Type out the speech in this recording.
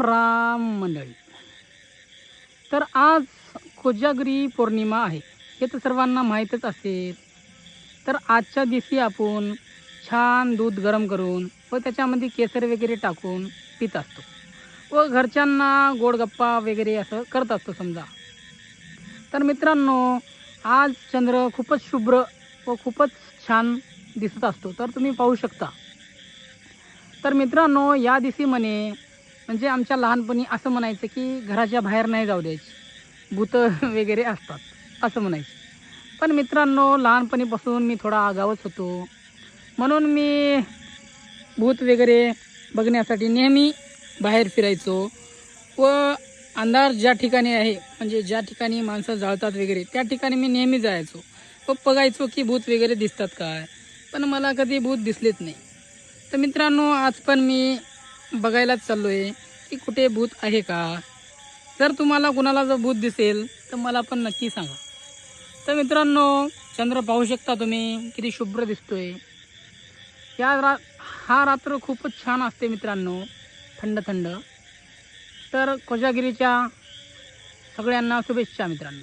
राम राम मंडळी. तर आज कोजागिरी पौर्णिमा आहे, हे तर सर्वांना माहीतच असेल. तर आजच्या दिवशी आपण छान दूध गरम करून व त्याच्यामध्ये केसर वगैरे टाकून पित असतो व घरच्यांना गोड गप्पा वगैरे असं करत असतो समजा. तर मित्रांनो, आज चंद्र खूपच शुभ्र व खूपच छान दिसत असतो, तर तुम्ही पाहू शकता. तर मित्रांनो, या दिवशी म्हणजे आमच्या लहानपणी असं म्हणायचं की घराच्या बाहेर नाही जाऊ द्यायची, भूतं वगैरे असतात असं म्हणायचे. पण मित्रांनो, लहानपणीपासून मी थोडा आगाऊच होतो, म्हणून मी भूत वगैरे बघण्यासाठी नेहमी बाहेर फिरायचो व अंधार ज्या ठिकाणी आहे, म्हणजे ज्या ठिकाणी माणसं जाळतात वगैरे, त्या ठिकाणी मी नेहमी जायचो व बघायचो की भूत वगैरे दिसतात काय. पण मला कधी भूत दिसलेच नाही. तर मित्रांनो, आज पण मी बघायलाच चाललो आहे की कुठे भूत आहे का. जर तुम्हाला कुणाला जर भूत दिसेल तर मला पण नक्की सांगा. तर मित्रांनो, चंद्र पाहू शकता तुम्ही किती शुभ्र दिसतोय. हा रात्र खूपच छान असते मित्रांनो, थंड थंड. तर कोजागिरीच्या सगळ्यांना शुभेच्छा मित्रांनो.